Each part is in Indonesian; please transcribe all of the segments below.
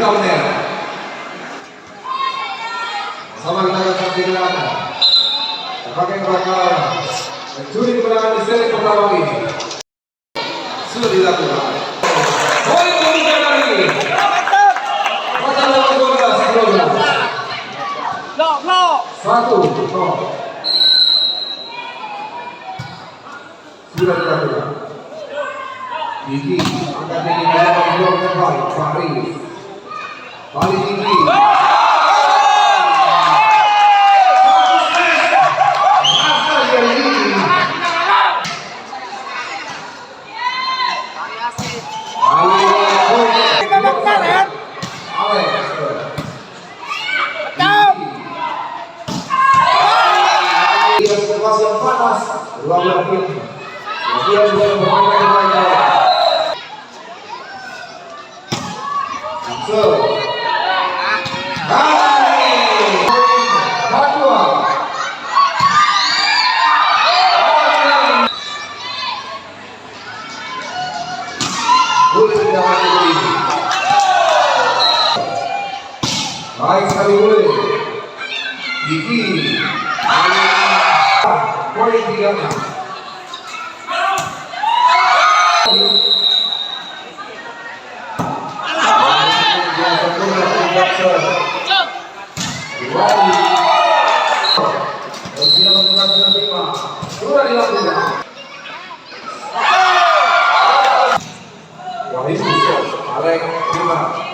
reboundnya. Sama kita akan saksikan sebagai bakal mencuri kemenangan di seri pertama ini sudah dilakukan. Poin kemudian kali ini. Mata nomor 12. 1-0. Sudah dilakukan. Tinggi, angkat tinggi dalam blok terbaik, Faris. Paling tinggi. Baik sekali boleh. Diki. Poin 3. Sudah dilakukan. Wahid Alek 5.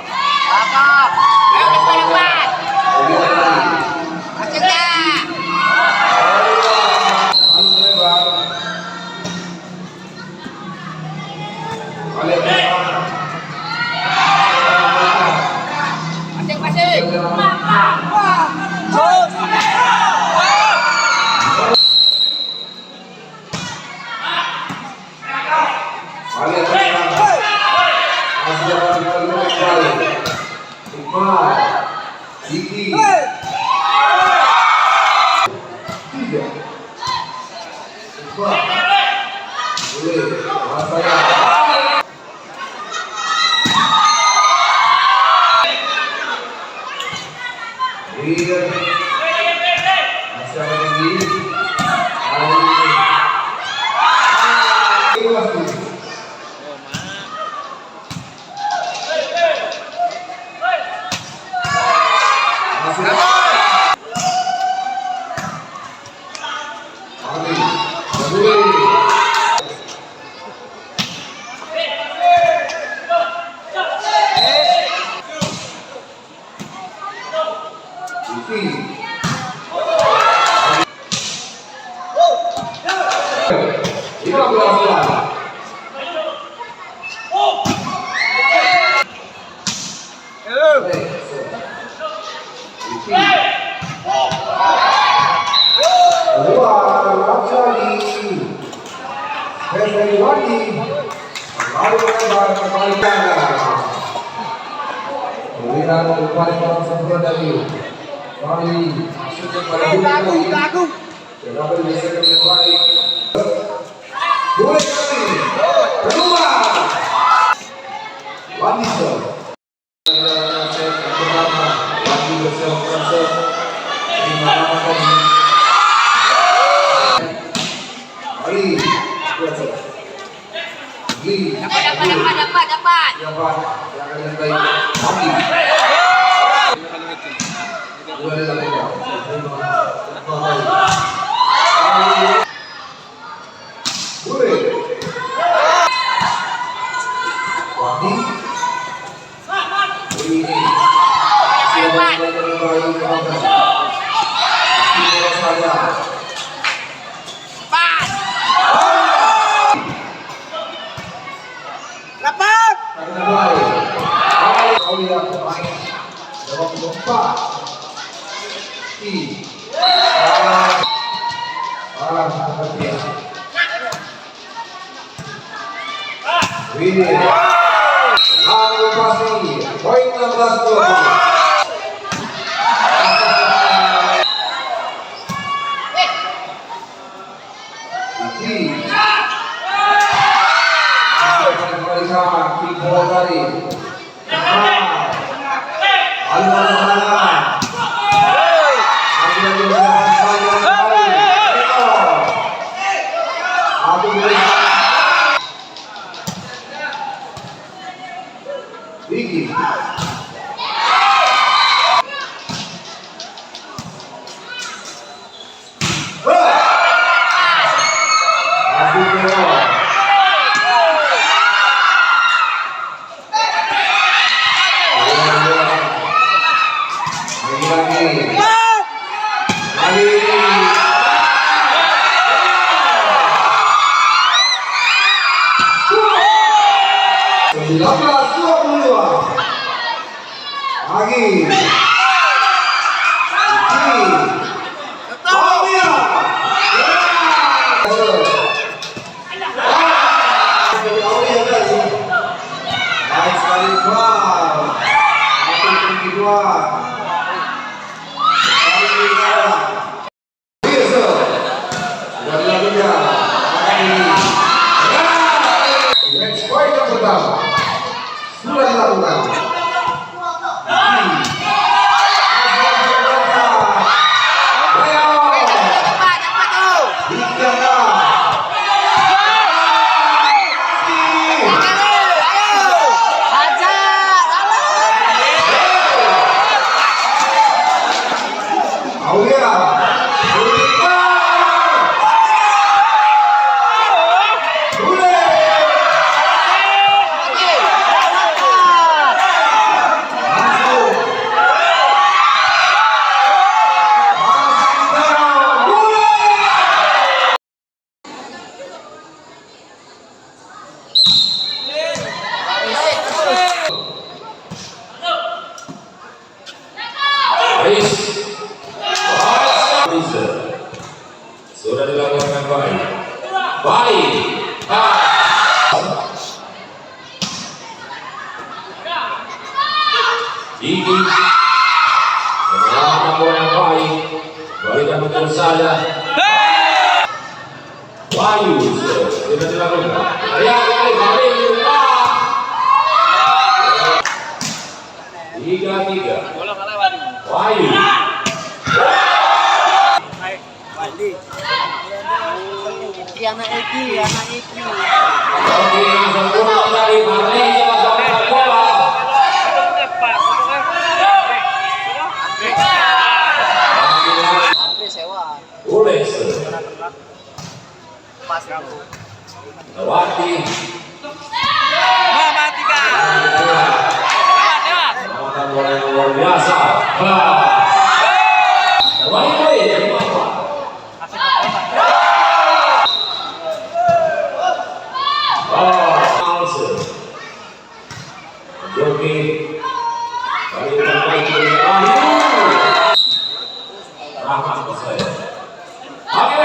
Poin 16-20. Diki. Sudah dilakukan. Sudah dilakukan dengan baik. Baik. Diki. Menyelamatkan bola yang baik. Balikan betul saja. Wahyu sudah dilakukan. Lihat kali balik. 3-3. Wahyu. Anak Eki. Oke, sempurna dari Marley masuk bola. Andre sewa. Boleh. Pas kamu. Lewati. Mama 3. Melakukan bola yang luar biasa. Lewati dari mana? Joki kali terbaik dari Wahyu Rahmat saya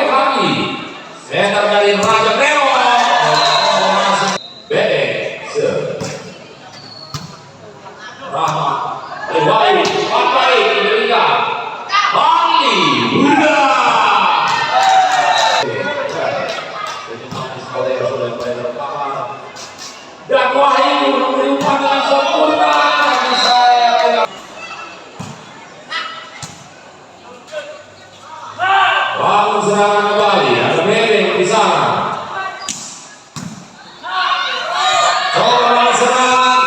kami center dari Raja Dewa Bede Rahmat dari Wahyu Papai Indonesia Bandi Buddha dan Wahyu memberi umpan dengan sempurna bagi saya. Bangun serangan kembali, ada Bering di sana. Coba serang.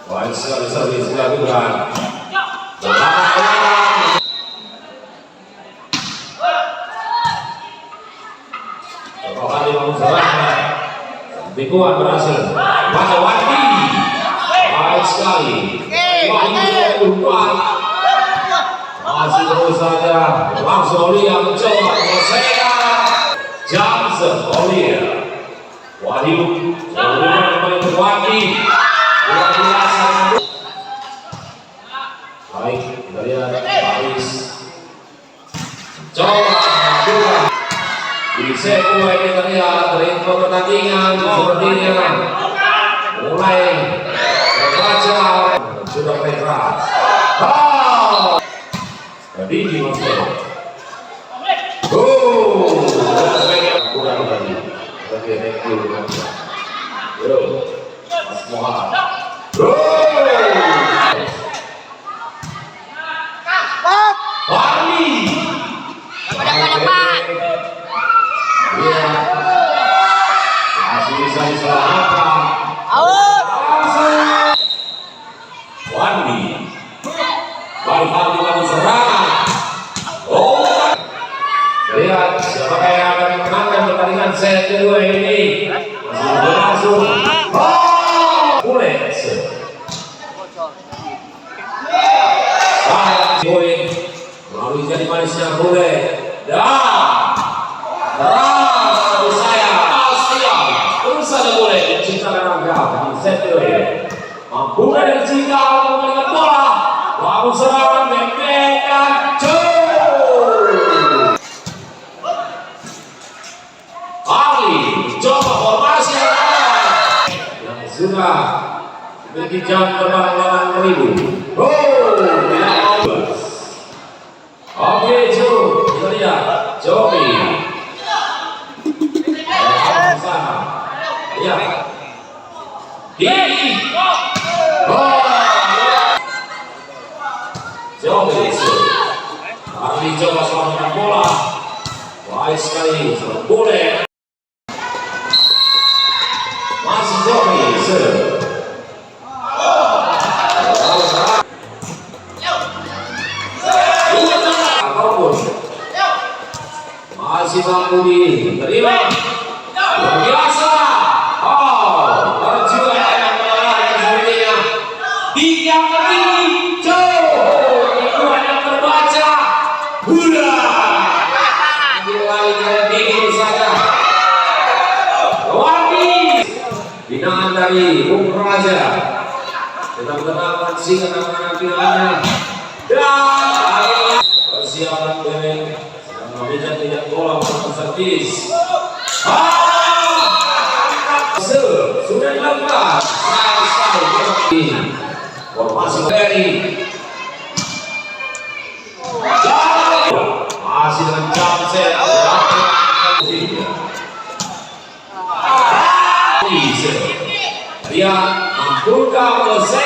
Baik sekali servis dilakukan. Bikuan berhasil. Wati baik sekali. Wahyu umpan masih terus saja. Langsung Olia mencoba menyelesaikan. Johnson Olia. Wahyu memberikan kembali ke Wati. Luar biasa. Baik, kita lihat Paris. Coba juga. Di seku ini terlihat ritme pertandingan sepertinya mulai terbaca sudah mulai keras. Jadi dimaksud. Kurang tadi. Tapi naik dulu. Yo, semua. Bali. Dapat. siapa yang akan memenangkan pertandingan set kedua ini? Masih berlangsung. Boleh. Poin melalui jadi manisnya boleh. Satu saya siap. Terus saja boleh menciptakan angka di set kedua ini. Mampu dari Cika mengalihkan bola. Lalu serangan bebek dan Ali coba formasi yang sudah memiliki jam terbang 8.000. Tidak mau. Oke, Jo, kita lihat Jopi. Ya. Jopi. Ali coba selamatkan bola. Baik sekali, boleh. Masih Jopi. Masih mampu diterima. Luar biasa. Ada juga yang mengalahkan sepertinya. Tiga kali. Kedua yang terbaca. Lagi dingin saja. Warni. Binaan dari Bung Raja. Kita mengenalkan singa anak pilihannya. Dan persiapan dari Meminjam tidak bola untuk servis. Sudah dilakukan. Formasi dari masih dengan jam set. Dia mampukah menyelesaikan